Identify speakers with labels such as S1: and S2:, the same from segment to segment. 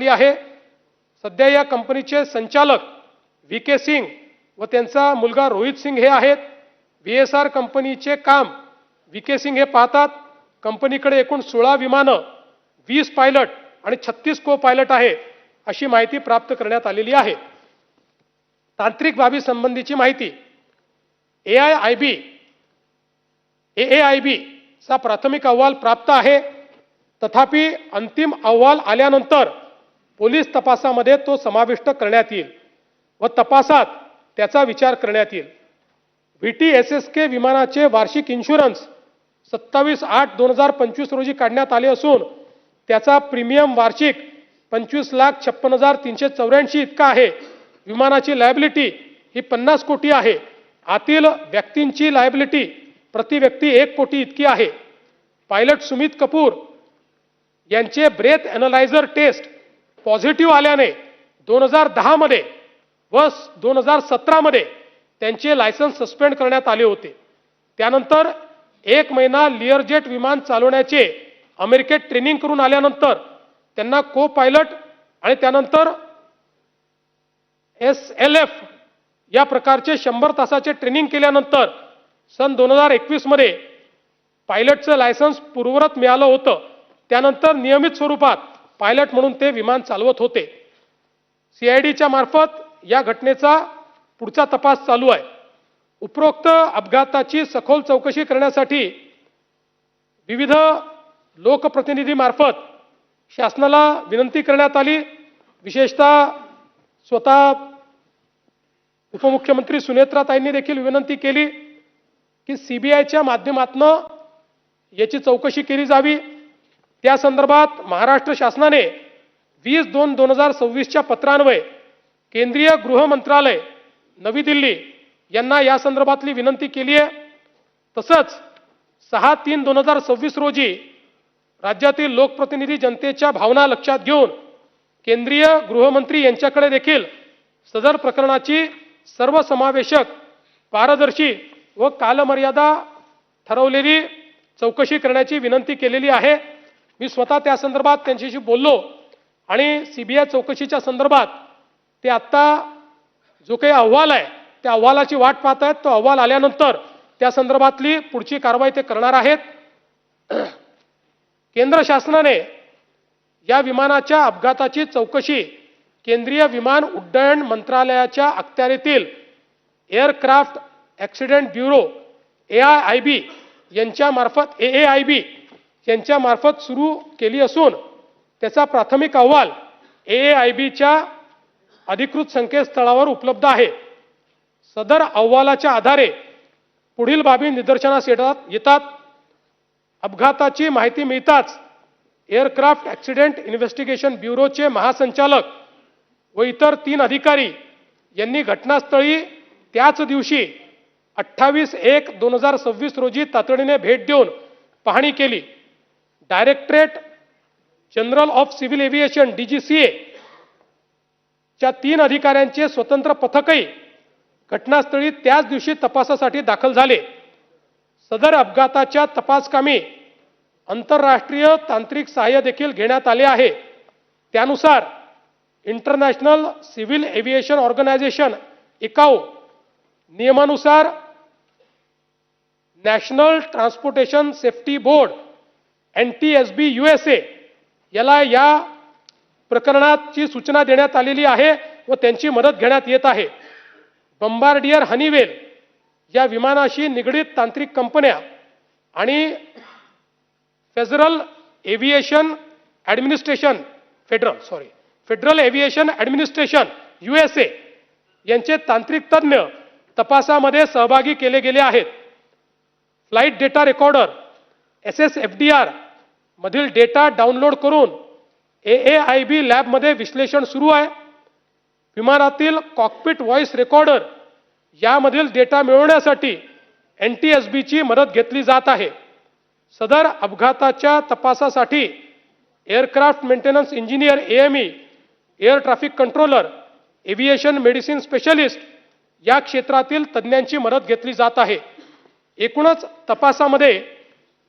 S1: आहे। सध्या या कंपनीचे संचालक व्ही.के. सिंग व त्यांचा मुलगा रोहित सिंग हे आहेत। व्ही.एस.आर. कंपनीचे काम व्ही.के. सिंग हे पाहतात। कंपनीकडे एकूण 16 विमानं, 20 पायलट आणि 36 को पायलट आहे अशी माहिती प्राप्त करण्यात आलेली आहे। तांत्रिक बाबी संबंधीची माहिती AAIB चा प्राथमिक अहवाल प्राप्त आहे। तथापि अंतिम अहवाल आल्यानंतर पोलीस तपासामध्ये तो समाविष्ट करण्यात येईल व तपासात त्याचा विचार करण्यात येईल। VTSSK विमानाचे वार्षिक इन्शुरन्स 27/8/2025 रोजी काढण्यात आले असून त्याचा प्रीमियम वार्षिक 25,56,384 इतका आहे। विमानाची लायबिलिटी ही 50 कोटी आहे। आतील व्यक्तींची लायबिलिटी प्रति व्यक्ती 1 कोटी इतकी आहे। पायलट सुमित कपूर यांचे ब्रेथ एनालायझर टेस्ट पॉझिटिव्ह आल्याने 2010 मध्ये व 2017 मध्ये त्यांचे लायसन्स सस्पेंड करण्यात आले होते। त्यानंतर 1 महिना लिअरजेट विमान चालवण्याचे अमेरिकेत ट्रेनिंग करून आल्यानंतर त्यांना को पायलट आणि त्यानंतर SLF या प्रकारचे 100 तासाचे ट्रेनिंग केल्यानंतर सन 2021 मध्ये पायलटचं लायसन्स पूर्ववत मिळालं होतं। त्यानंतर नियमित स्वरूपात पायलट म्हणून ते विमान चालवत होते। CIDच्या मार्फत या घटनेचा पुढचा तपास चालू आहे। उपरोक्त अपघाताची सखोल चौकशी करण्यासाठी विविध लोकप्रतिनिधीमार्फत शासनाला विनंती करण्यात आली। विशेषतः स्वतः उपमुख्यमंत्री सुनेत्राताईंनी देखील विनंती केली की CBIच्या माध्यमातून याची चौकशी केली जावी। त्या संदर्भात महाराष्ट्र शासनाने 20/2/2026 च्या पत्रान्वये केंद्रीय गृह मंत्रालय नवी दिल्ली यांना या संदर्भातली विनंती केली आहे। तसंच 6/3/2026 रोजी राज्यातील लोकप्रतिनिधी जनतेच्या भावना लक्षात घेऊन केंद्रीय गृहमंत्री यांच्याकडे देखील सदर प्रकरणाची सर्वसमावेशक, पारदर्शी व कालमर्यादा ठरवलेली चौकशी करण्याची विनंती केलेली आहे। मी स्वतः त्या संदर्भात त्यांच्याशी बोललो आणि CBI चौकशीच्या संदर्भात ते आता जो काही अहवाल आहे त्या अहवालाची वाट पाहत आहेत। तो अहवाल आल्यानंतर त्या संदर्भातली पुढची कारवाई ते करणार आहेत। केंद्र शासनाने या विमानाच्या अपघाताची चौकशी केंद्रीय विमान उड्डयन मंत्रालयाच्या अखत्यारीतील एअरक्राफ्ट ॲक्सिडेंट ब्युरो AAIB यांच्या मार्फत सुरू केली असून त्याचा प्राथमिक अहवाल AAIBच्या अधिकृत संकेतस्थळावर उपलब्ध आहे। सदर अहवालाच्या आधारे पुढील बाबी निदर्शनास येतात। अपघाताची माहिती मिळताच एअरक्राफ्ट ॲक्सिडेंट इन्व्हेस्टिगेशन ब्युरोचे महासंचालक व इतर 3 अधिकारी यांनी घटनास्थळी त्याच दिवशी 28/1/2026 रोजी तातडीने भेट देऊन पाहणी केली। Directorate general of civil aviation DGCA च्या 3 अधिकाऱ्यांचे स्वतंत्र पथकही घटनास्थळी त्याच दिवशी तपासासाठी दाखल झाले। सदर अपघाताच्या तपासकामी आंतरराष्ट्रीय तांत्रिक सहाय्य देखील घेण्यात आले आहे। त्यानुसार international civil aviation organisation ICAO नियमानुसार national transportation safety board NTSB USA याला या प्रकरणाची सूचना देण्यात आलेली आहे व त्यांची मदत घेण्यात येत आहे। बंबार्डियर हनीवेल या विमानाशी निगडित तांत्रिक कंपन्या आणि फेडरल एव्हिएशन ॲडमिनिस्ट्रेशन USA यांचे तांत्रिक तज्ञ तपासामध्ये सहभागी केले गेले आहेत। फ्लाइट डेटा रेकॉर्डर SSFDR मधील डेटा डाउनलोड करून AAIB लॅबमध्ये विश्लेषण सुरू आहे। विमानातील कॉकपिट व्हॉइस रेकॉर्डर यामधील डेटा मिळवण्यासाठी NTSBची मदत घेतली जात आहे। सदर अपघाताच्या तपासासाठी aircraft maintenance engineer AME, air traffic controller, aviation medicine specialist या क्षेत्रातील तज्ञांची मदत घेतली जात आहे। एकूणच तपासामध्ये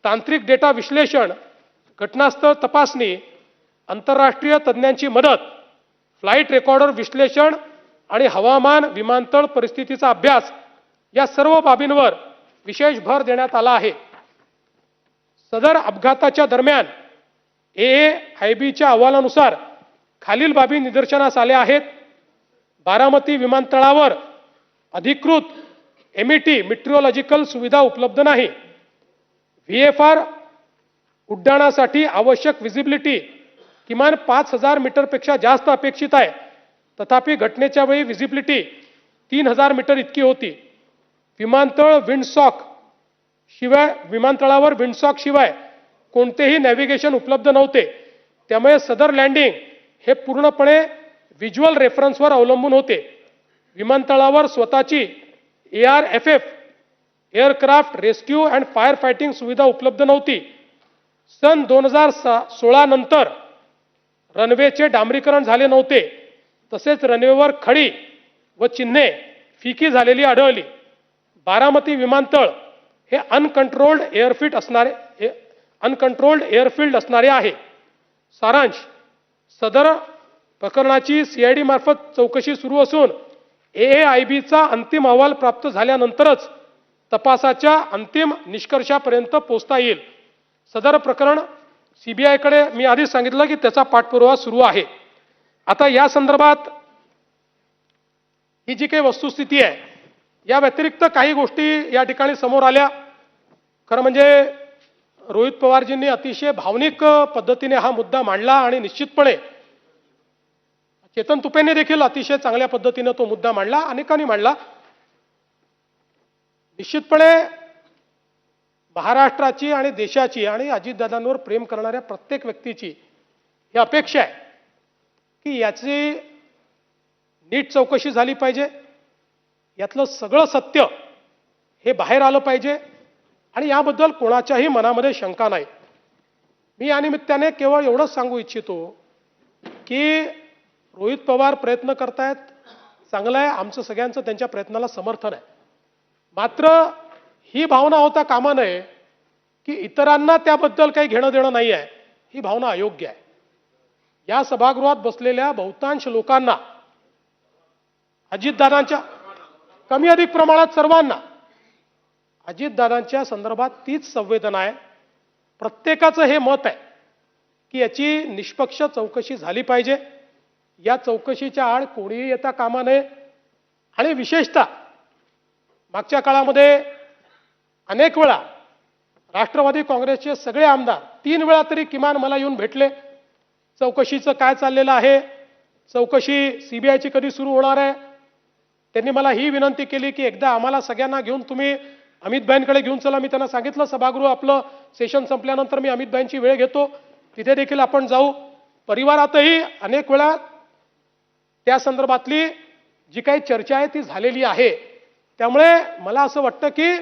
S1: तांत्रिक डेटा विश्लेषण, घटनास्थळ तपासणी, आंतरराष्ट्रीय तज्ज्ञांची मदत, फ्लाईट रेकॉर्डर विश्लेषण आणि हवामान विमानतळ परिस्थितीचा अभ्यास या सर्व बाबींवर विशेष भर देण्यात आला आहे. सदर अपघाताच्या दरम्यान AAIBच्या अहवालानुसार खालील बाबी निदर्शनास आल्या आहेत. बारामती विमानतळावर अधिकृत MET मेट्रोलॉजिकल सुविधा उपलब्ध नाही. VFR उड्डाणासाठी आवश्यक विजिबिलिटी किमान 5000 मीटरपेक्षा जास्त अपेक्षित आहे. तथापि घटनेच्या वेळी विजिबिलिटी 3000 मीटर इतकी होती. विमानतळावर विंडसॉक शिवाय कोणतेही नॅव्हिगेशन उपलब्ध नव्हते. त्यामुळे सदर लँडिंग हे पूर्णपणे व्हिज्युअल रेफरन्सवर अवलंबून होते. विमानतळावर स्वतःची ARFF aircraft rescue and fire fighting सुविधा उपलब्ध नव्हती. सन 2016 नंतर रनवेचे डांबरीकरण झाले नव्हते. तसेच रनवेवर खडी व चिन्हे फिकी झालेली आढळली. बारामती विमानतळ हे अनकंट्रोल्ड एअरफील्ड असणारे आहे. सारांश, सदर प्रकरणाची CID मार्फत चौकशी सुरू असून AAIBचा अंतिम अहवाल प्राप्त झाल्यानंतरच तपासाच्या अंतिम निष्कर्षापर्यंत पोहोचता येईल. सदर प्रकरण CBIकडे मी आधीच सांगितलं की त्याचा पाठपुरावा सुरू आहे. आता या संदर्भात ही जी काही वस्तुस्थिती आहे, या व्यतिरिक्त काही गोष्टी या ठिकाणी समोर आल्या. खरं म्हणजे रोहित पवारजींनी अतिशय भावनिक पद्धतीने हा मुद्दा मांडला आणि निश्चितपणे चेतन तुपेंनी देखील अतिशय चांगल्या पद्धतीने तो मुद्दा मांडला, अनेकांनी मांडला. निश्चितपणे महाराष्ट्राची आणि देशाची आणि अजितदादांवर प्रेम करणाऱ्या प्रत्येक व्यक्तीची ही अपेक्षा आहे की याची नीट चौकशी झाली पाहिजे. यातलं सगळं सत्य हे बाहेर आलं पाहिजे आणि याबद्दल कोणाच्याही मनामध्ये शंका नाही. मी या निमित्ताने केवळ एवढंच सांगू इच्छितो की रोहित पवार प्रयत्न करतायत, चांगलं आहे, आमचं सगळ्यांचं त्यांच्या प्रयत्नाला समर्थन आहे. मात्र ही भावना होता कामा नये की इतरांना त्याबद्दल काही घेणं देणं नाही आहे. ही भावना अयोग्य आहे. या सभागृहात बसलेल्या बहुतांश लोकांना, अजितदादांच्या कमी अधिक प्रमाणात सर्वांना अजितदादांच्या संदर्भात तीच संवेदना आहे. प्रत्येकाचं हे मत आहे की याची निष्पक्ष चौकशी झाली पाहिजे. या चौकशीच्या आड कोणीही येता कामा नये. आणि विशेषतः मागच्या काळामध्ये अनेक वेळा राष्ट्रवादी काँग्रेसचे सगळे आमदार 3 वेळा तरी किमान मला येऊन भेटले. चौकशीचं काय चाललेलं आहे, चौकशी CBIची कधी सुरू होणार आहे. त्यांनी मला ही विनंती केली की एकदा आम्हाला सगळ्यांना घेऊन तुम्ही अमितभाईंकडे घेऊन चला. मी त्यांना सांगितलं सभागृह आपलं सेशन संपल्यानंतर मी अमितभाईंची वेळ घेतो, तिथे देखील आपण जाऊ. परिवारातही अनेक वेळा त्या संदर्भातली जी काही चर्चा आहे ती झालेली आहे. त्यामुळे मला असं वाटतं की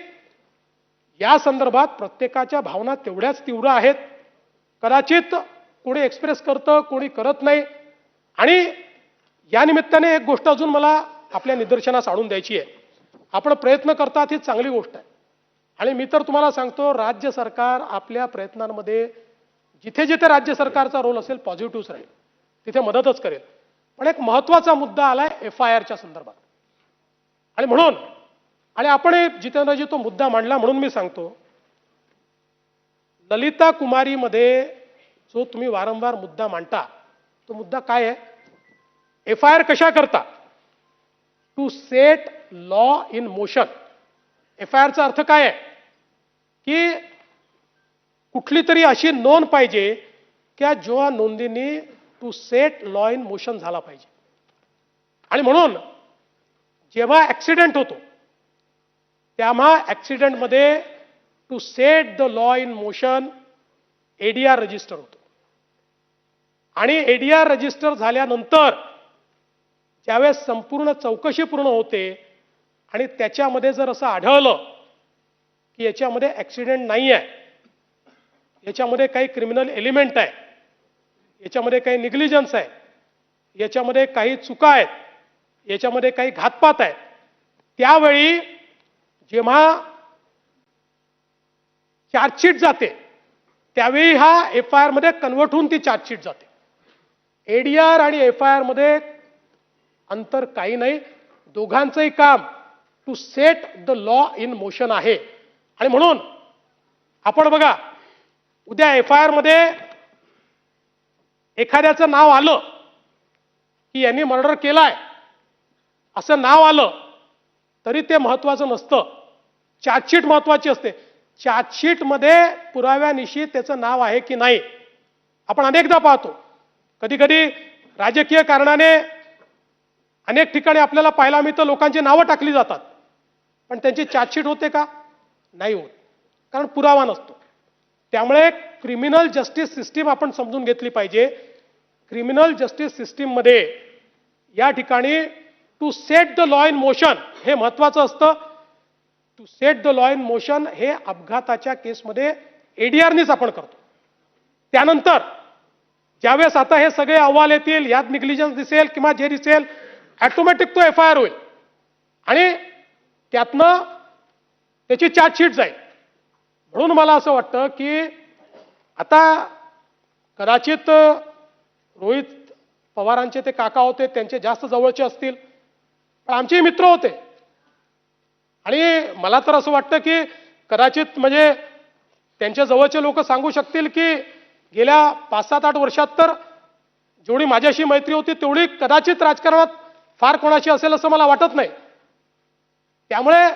S1: या संदर्भात प्रत्येकाच्या भावना तेवढ्याच तीव्र आहेत. कदाचित कोणी एक्सप्रेस करतं, कोणी करत नाही. आणि या निमित्ताने एक गोष्ट अजून मला आपल्या निदर्शनास आणून द्यायची आहे. आपण प्रयत्न करतात ही चांगली गोष्ट आहे आणि मी तर तुम्हाला सांगतो राज्य सरकार आपल्या प्रयत्नांमध्ये जिथे जिथे राज्य सरकारचा रोल असेल पॉझिटिव्ह राहील, तिथे मदतच करेल. पण एक महत्त्वाचा मुद्दा आलाय FIRच्या संदर्भात आणि म्हणून आपण जितेंद्रजी तो मुद्दा मांडला म्हणून मी सांगतो, ललिता कुमारीमध्ये जो तुम्ही वारंवार मुद्दा मांडता तो मुद्दा काय आहे? FIR कशा करता? To set law in motion. FIRचा अर्थ काय आहे की कुठली तरी अशी नोंद पाहिजे की जो नोंदीने to set law in motion झाला पाहिजे. आणि म्हणून जेव्हा ऍक्सिडेंट होतो तेव्हा ऍक्सिडेंटमध्ये to set the law in motion ADR register होतो. आणि ADR रजिस्टर झाल्यानंतर ज्यावेळेस संपूर्ण चौकशी पूर्ण होते आणि त्याच्यामध्ये जर असं आढळलं की याच्यामध्ये ऍक्सिडेंट नाही आहे, याच्यामध्ये काही क्रिमिनल एलिमेंट आहे, याच्यामध्ये काही निग्लिजन्स आहे, याच्यामध्ये काही चुका आहेत, याच्यामध्ये काही घातपात आहे, त्यावेळी जेव्हा चार्जशीट जाते त्यावेळी हा FIR मध्ये कन्वर्ट होऊन ती चार्जशीट जाते. एडीआर आणि एफआयआर मध्ये अंतर काही नाही. दोघांचंही काम to set the law in motion आहे. आणि म्हणून आपण बघा, उद्या एफआयआर मध्ये एखाद्याचं नाव आलं की यांनी मर्डर केलाय असं नाव आलं तरी ते महत्वाचं नसतं. चार्जशीट महत्वाची असते. चार्जशीट मध्ये पुराव्यानिशी त्याचं नाव आहे की नाही. आपण अनेकदा पाहतो, कधी कधी राजकीय कारणाने अनेक ठिकाणी आपल्याला पाहायला मिळतं लोकांची नावं टाकली जातात, पण त्यांची चार्जशीट होते का? नाही होत, कारण पुरावा नसतो. त्यामुळे क्रिमिनल जस्टिस सिस्टीम आपण समजून घेतली पाहिजे. क्रिमिनल जस्टिस सिस्टीम मध्ये या ठिकाणी to set the law in motion हे महत्वाचं असतं. To set the law in motion हे अपघाताच्या केसमध्ये एडीआरनीच आपण करतो. त्यानंतर ज्यावेळेस आता हे सगळे अहवाल येतील, यात निग्लिजन्स दिसेल किंवा जे दिसेल, ऑटोमॅटिक तो एफआयआर होईल आणि त्यातनं त्याची चार्जशीट जाईल. म्हणून मला असं वाटतं की आता कदाचित रोहित पवारांचे ते काका होते, त्यांचे जास्त जवळचे असतील, पण आमचे मित्र होते. आणि मला तर असं वाटतं की कदाचित म्हणजे त्यांच्या जवळचे लोक सांगू शकतील की गेल्या 5-7-8 वर्षात तर जेवढी माझ्याशी मैत्री होती तेवढी कदाचित राजकारणात फार कोणाशी असेल असं मला वाटत नाही. त्यामुळे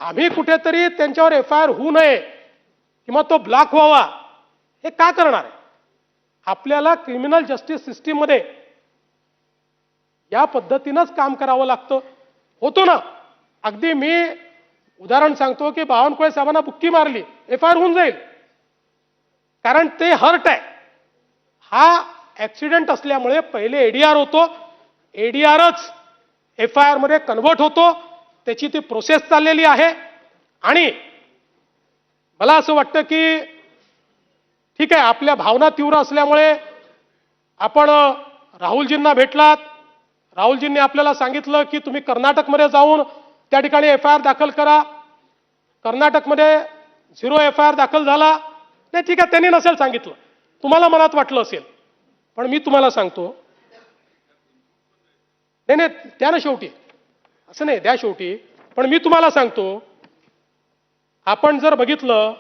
S1: आम्ही कुठेतरी त्यांच्यावर एफआयआर होऊ नये किंवा तो ब्लॉक व्हावा हे का करणार आहे? आपल्याला क्रिमिनल जस्टिस सिस्टीम मध्ये या पद्धतीनंच काम करावं लागतं. होतो ना, अगदी मी उदाहरण सांगतो की बावनकुळे साहेबांना बुक्की मारली, एफआयआर होऊन जाईल, कारण ते हर्ट आहे. हा ऍक्सिडेंट असल्यामुळे पहिले एडीआर होतो, एडीआरच एफआयआर मध्ये कन्व्हर्ट होतो. त्याची ती प्रोसेस चाललेली आहे. आणि मला असं वाटतं की ठीक आहे, आपल्या भावना तीव्र असल्यामुळे आपण राहुलजींना भेटलात, राहुलजींनी आपल्याला सांगितलं की तुम्ही कर्नाटकमध्ये जाऊन त्या ठिकाणी एफआयआर दाखल करा. कर्नाटकमध्ये 0 एफआयआर दाखल झाला. नाही ठीक आहे, त्यांनी नसेल सांगितलं, तुम्हाला मनात वाटलं असेल, पण मी तुम्हाला सांगतो, नाही नाही द्या ना शेवटी, असं नाही द्या शेवटी, पण मी तुम्हाला सांगतो, आपण जर बघितलं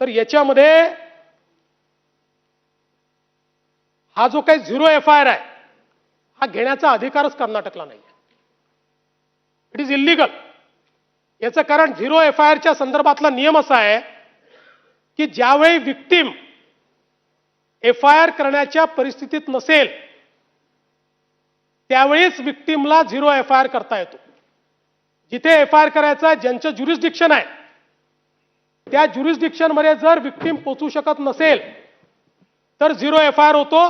S1: तर याच्यामध्ये हा जो काही 0 एफआयआर आहे हा घेण्याचा अधिकारच कर्नाटकला नाही. It is illegal. याचं कारण 0 एफआयआरच्या संदर्भातला नियम असा आहे की ज्यावेळी विक्टीम एफआयआर करण्याच्या परिस्थितीत नसेल त्यावेळीच विक्टीमला 0 एफआयआर करता येतो. जिथे एफआयआर करायचा ज्यांचं ज्युरिस्डिक्शन आहे त्या ज्युरिस्डिक्शन मध्ये जर विक्टीम पोहोचू शकत नसेल तर 0 एफआयआर होतो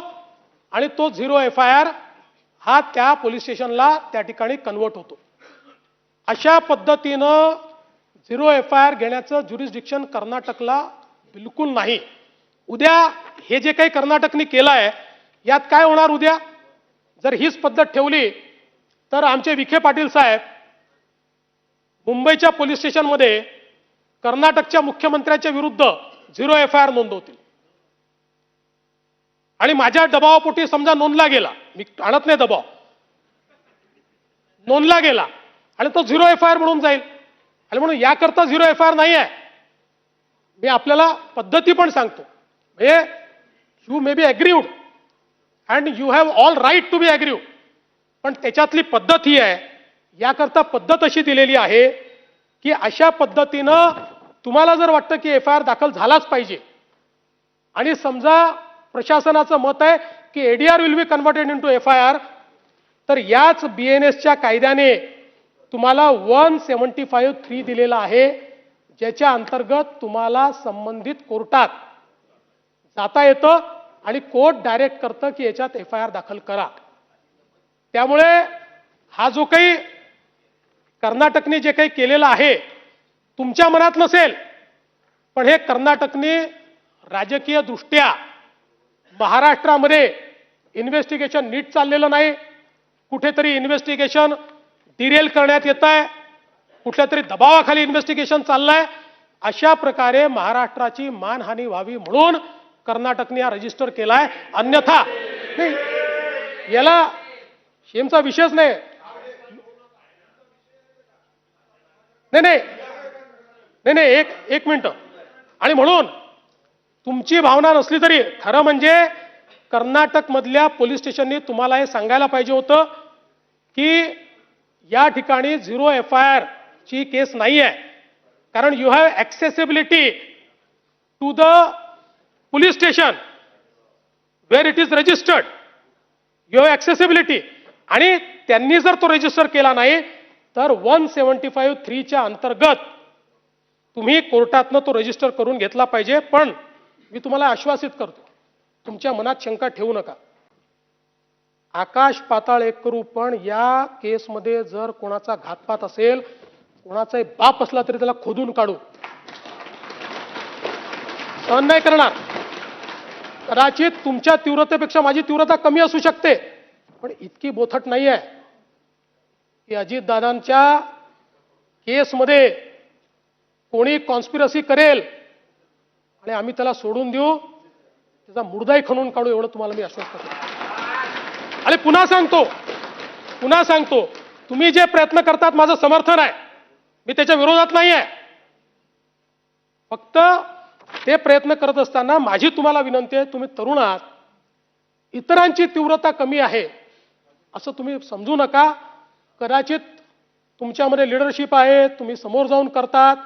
S1: आणि तो 0 एफआयआर हा त्या पोलीस स्टेशनला त्या ठिकाणी कन्वर्ट होतो. अशा पद्धतीनं 0 एफआयआर घेण्याचं ज्युरिस्डिक्शन कर्नाटकला बिलकुल नाही. उद्या हे जे काही कर्नाटकने केलं आहे यात काय होणार? उद्या जर हीच पद्धत ठेवली तर आमचे विखे पाटील साहेब मुंबईच्या पोलीस स्टेशनमध्ये कर्नाटकच्या मुख्यमंत्र्याच्या विरुद्ध 0 एफआयआर नोंदवतील. आणि माझ्या दबावापोटी समजा नोंदला गेला, मी आणत नाही दबाव, नोंदला गेला आणि तो 0 एफआयआर म्हणून जाईल. आणि म्हणून याकरता 0 एफआयआर नाही आहे. मी आपल्याला पद्धती पण सांगतो, म्हणजे you may be aggrieved and you have all right to be aggrieved, पण त्याच्यातली पद्धत ही आहे, याकरता पद्धत अशी दिलेली आहे की अशा पद्धतीनं तुम्हाला जर वाटतं की एफआयआर दाखल झालाच पाहिजे आणि समजा प्रशासनाचं मत आहे की ADR will be converted into FIR, तर याच बीएनएसच्या कायद्याने तुम्हाला 175(3) दिलेला आहे, ज्याच्या अंतर्गत तुम्हाला संबंधित कोर्टात जाता येतं आणि कोर्ट डायरेक्ट करतं की याच्यात एफआयआर दाखल करा. त्यामुळे हा जो काही कर्नाटकने जे काही केलेलं आहे तुमच्या मनात नसेल, पण हे कर्नाटकने राजकीय दृष्ट्या महाराष्ट्रामध्ये इन्व्हेस्टिगेशन नीट चाललेलं नाही, कुठेतरी इन्व्हेस्टिगेशन डिरेल करण्यात येत आहे, कुठल्या तरी दबावाखाली इन्व्हेस्टिगेशन चाललंय, अशा प्रकारे महाराष्ट्राची मानहानी व्हावी म्हणून कर्नाटकने हा रजिस्टर केलाय. अन्यथा नाही याला शेमचा विषयच नाही. नाही नाही नाही नाही एक मिनिट. आणि म्हणून तुमची भावना नसली तरी खरं म्हणजे कर्नाटक मधल्या पोलीस स्टेशननी तुम्हाला हे सांगायला पाहिजे होतं की या ठिकाणी 0 FIR ची केस नाही आहे, कारण you have accessibility to the police station where it is registered. You have accessibility. आणि त्यांनी जर तो रजिस्टर केला नाही तर 175(3) अंतर्गत तुम्ही कोर्टातनं तो रजिस्टर करून घेतला पाहिजे. पण मी तुम्हाला आश्वासित करतो, तुमच्या मनात शंका ठेवू नका. आकाश पाताळ एक करू, पण या केसमध्ये जर कोणाचा घातपात असेल, कोणाचाही बाप असला तरी त्याला खोदून काढू. सहन नाही करणार. कदाचित तुमच्या तीव्रतेपेक्षा माझी तीव्रता कमी असू शकते, पण इतकी बोथट नाही आहे की अजितदादांच्या केसमध्ये कोणी कॉन्स्पिरसी करेल आणि आम्ही त्याला सोडून देऊ, त्याचा मुर्दाही खणून काढू, एवढं तुम्हाला मी आश्वस्त करतो. आणि पुन्हा सांगतो, तुम्ही जे प्रयत्न करतात माझं समर्थन आहे, मी त्याच्या विरोधात नाही आहे. फक्त ते प्रयत्न करत असताना माझी तुम्हाला विनंती आहे, तुम्ही तरुण आहात, इतरांची तीव्रता कमी आहे असं तुम्ही समजू नका. कदाचित तुमच्यामध्ये लिडरशिप आहे, तुम्ही समोर जाऊन करतात.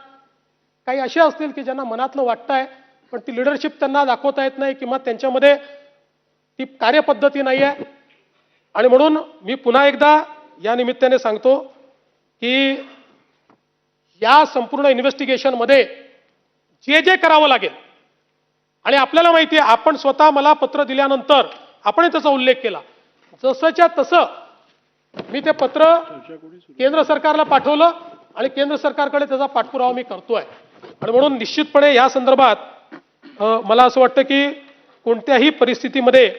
S1: काही असे असतील की ज्यांना मनातलं वाटतंय पण ती लिडरशिप त्यांना दाखवता येत नाही किंवा त्यांच्यामध्ये ती कार्यपद्धती नाही आहे. आणि म्हणून मी पुन्हा एकदा या निमित्ताने सांगतो की या संपूर्ण इन्व्हेस्टिगेशनमध्ये जे जे करावं लागेल, आणि आपल्याला माहिती आहे, आपण स्वतः मला पत्र दिल्यानंतर आपण त्याचा उल्लेख केला, जसंच्या तसं मी ते पत्र केंद्र सरकारला पाठवलं आणि केंद्र सरकारकडे त्याचा पाठपुरावा मी करतोय. आणि म्हणून निश्चितपणे या संदर्भात मला असं वाटतं की कोणत्याही परिस्थितीमध्ये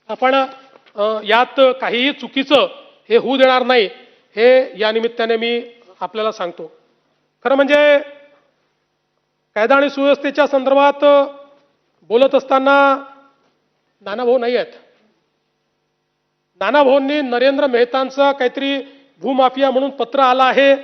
S1: आपण यात काहीही चुकीचं हे होऊ देणार नाही, हे या निमित्ताने मी आपल्याला सांगतो. खरं म्हणजे कायदा आणि सुव्यवस्थेच्या संदर्भात बोलत असताना नानाभाऊ नाही आहेत. नानाभाऊंनी नरेंद्र मेहतांचं काहीतरी भूमाफिया म्हणून पत्र आलं आहे